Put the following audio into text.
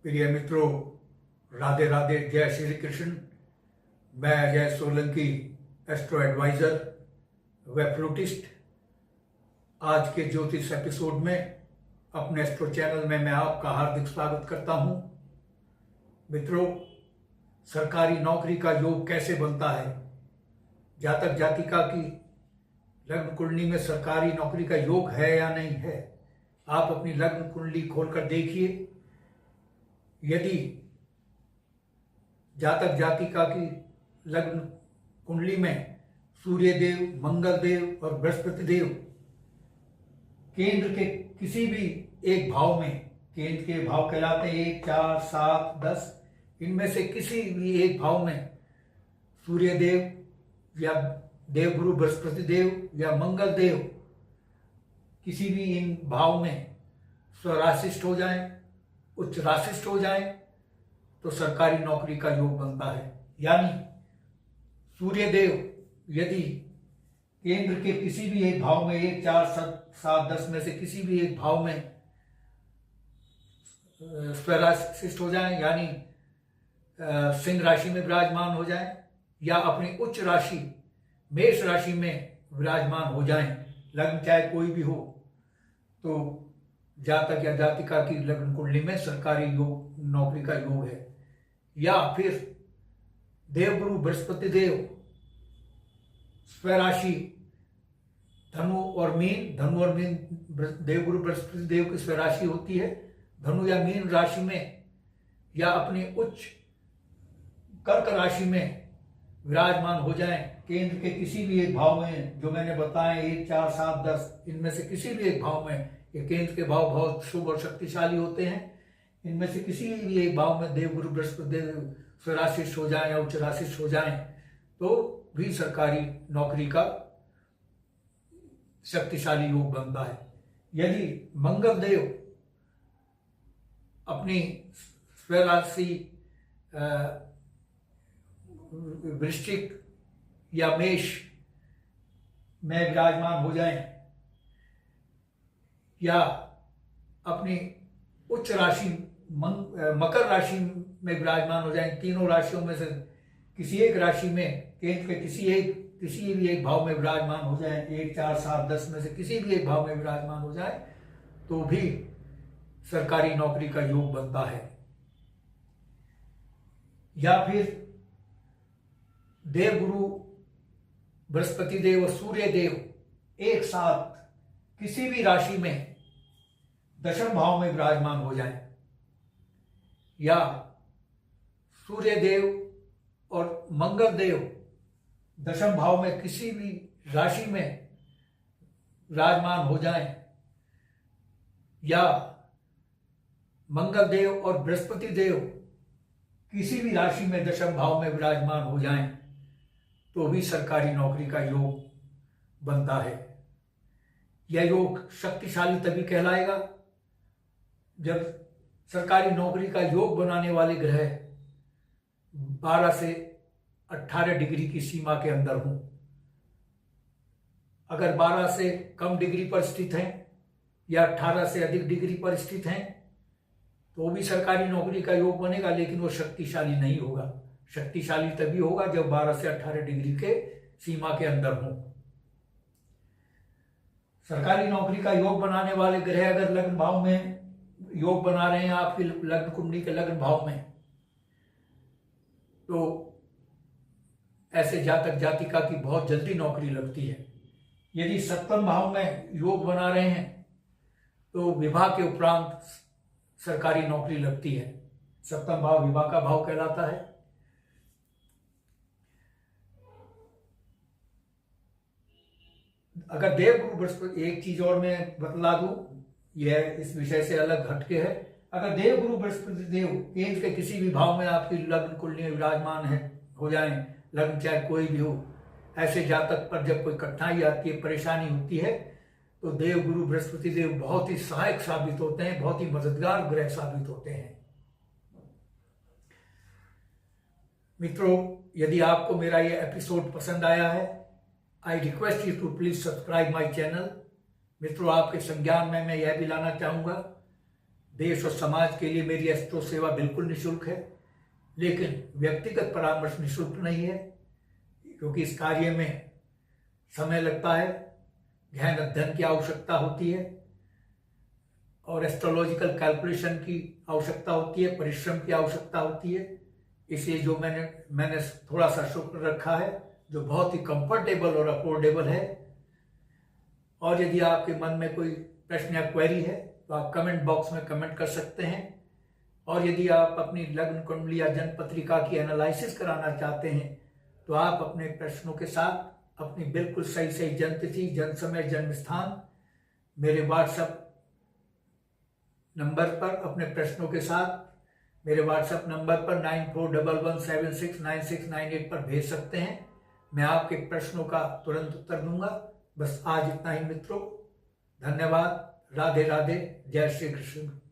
प्रिय मित्रों, राधे राधे, जय श्री कृष्ण। मैं अजय सोलंकी, एस्ट्रो एडवाइजर व फ्लूटिस्ट। आज के ज्योतिष एपिसोड में अपने एस्ट्रो चैनल में मैं आपका हार्दिक स्वागत करता हूं। मित्रों, सरकारी नौकरी का योग कैसे बनता है? जातक जातिका की लग्न कुंडली में सरकारी नौकरी का योग है या नहीं है? आप अपनी लग्न कुंडली खोलकर देखिए। यदि जातक जातिका की लग्न कुंडली में सूर्य देव, मंगल देव और बृहस्पति देव केंद्र के किसी भी एक भाव में, केंद्र के भाव कहलाते हैं 1, 4, 7, 10, इनमें से किसी भी एक भाव में सूर्य देव या देवगुरु बृहस्पति देव या मंगल देव किसी भी इन भाव में स्वराशिष्ट हो जाएं, उच्च राशिष्ट हो जाए तो सरकारी नौकरी का योग बनता है। यानी सूर्य देव यदि केंद्र के किसी भी एक भाव में 1, 4, 7, 10 में से किसी भी एक भाव में स्वराशिष्ट हो जाए, यानी सिंह राशि में विराजमान हो जाए या अपनी उच्च राशि मेष राशि में विराजमान हो जाए, लग्न चाहे कोई भी हो, तो जातक या जातिका की लग्न कुंडली में सरकारी योग, नौकरी का योग है। या फिर देवगुरु बृहस्पति देव स्वराशि धनु और मीन देवगुरु बृहस्पति देव की स्वराशि होती है धनु या मीन राशि में, या अपनी उच्च कर्क राशि में विराजमान हो जाएं, केंद्र के किसी भी एक भाव में, जो मैंने बताया 1, 4, 7, 10, इनमें से किसी भी एक भाव में, ये केंद्र के भाव बहुत शुभ और शक्तिशाली होते हैं, इनमें से किसी भी एक भाव में देवगुरु बृहस्पति देव स्वराशिष्ट हो जाए या उच्च राशिष्ट हो जाए तो भी सरकारी नौकरी का शक्तिशाली योग बनता है। यदि मंगल देव अपनी स्वराशि वृश्चिक या मेष में विराजमान हो जाएं या अपनी उच्च राशि मकर राशि में विराजमान हो जाएं, तीनों राशियों में से किसी एक राशि में केंद्र के किसी भी एक भाव में विराजमान हो जाएं, 1, 4, 7, 10 में से किसी भी एक भाव में विराजमान हो जाए तो भी सरकारी नौकरी का योग बनता है। या फिर देवगुरु बृहस्पति देव और सूर्य देव एक साथ किसी भी राशि में दशम भाव में विराजमान हो जाए, या सूर्य देव और मंगल देव दशम भाव में किसी भी राशि में विराजमान हो जाए, या मंगल देव और बृहस्पति देव किसी भी राशि में दशम भाव में विराजमान हो जाएं तो भी सरकारी नौकरी का योग बनता है। यह योग शक्तिशाली तभी कहलाएगा जब सरकारी नौकरी का योग बनाने वाले ग्रह 12 से 18 डिग्री की सीमा के अंदर हों। अगर 12 से कम डिग्री पर स्थित हैं या 18 से अधिक डिग्री पर स्थित हैं तो भी सरकारी नौकरी का योग बनेगा, लेकिन वो शक्तिशाली नहीं होगा। शक्तिशाली तभी होगा जब 12 से 18 डिग्री के सीमा के अंदर हों। सरकारी नौकरी का योग बनाने वाले ग्रह अगर लग्न भाव में योग बना रहे हैं आपकी लग्न कुंडली के लग्न भाव में, तो ऐसे जातक जातिका की बहुत जल्दी नौकरी लगती है। यदि सप्तम भाव में योग बना रहे हैं तो विवाह के उपरांत सरकारी नौकरी लगती है। सप्तम भाव विवाह का भाव कहलाता है। अगर देवगुरु बृहस्पति, एक चीज और मैं बतला दूं, यह इस विषय से अलग हटके है। अगर देवगुरु बृहस्पति देव केंद्र के किसी भी भाव में आपकी लग्न कुंडली में विराजमान है हो जाए, लग्न चाहे कोई भी हो, ऐसे जातक पर जब कोई कठिनाई आती है, परेशानी होती है, तो देवगुरु बृहस्पति देव बहुत ही सहायक साबित होते हैं, बहुत ही मददगार ग्रह साबित होते हैं। मित्रों, यदि आपको मेरा यह एपिसोड पसंद आया है, I request you to please subscribe my channel. मित्रों, आपके संज्ञान में मैं यह भी लाना चाहूंगा, देश और समाज के लिए मेरी एस्ट्रो सेवा बिल्कुल निःशुल्क है, लेकिन व्यक्तिगत परामर्श निःशुल्क नहीं है, क्योंकि इस कार्य में समय लगता है, गहन अध्ययन की आवश्यकता होती है और एस्ट्रोलॉजिकल कैलकुलेशन की आवश्यकता होती है, परिश्रम की आवश्यकता होती है। इसलिए जो मैंने थोड़ा सा शुल्क रखा है, जो बहुत ही कंफर्टेबल और अफोर्डेबल है। और यदि आपके मन में कोई प्रश्न या क्वेरी है तो आप कमेंट बॉक्स में कमेंट कर सकते हैं। और यदि आप अपनी लग्न कुंडली या जन्म पत्रिका की एनालिसिस कराना चाहते हैं तो आप अपने प्रश्नों के साथ अपनी बिल्कुल सही जन्म तिथि, जन्म समय, जन्म स्थान मेरे व्हाट्सएप नंबर पर अपने प्रश्नों के साथ मेरे व्हाट्सएप नंबर पर 9411769698 पर भेज सकते हैं। मैं आपके प्रश्नों का तुरंत उत्तर दूंगा। बस आज इतना ही मित्रों, धन्यवाद। राधे राधे, जय श्री कृष्ण।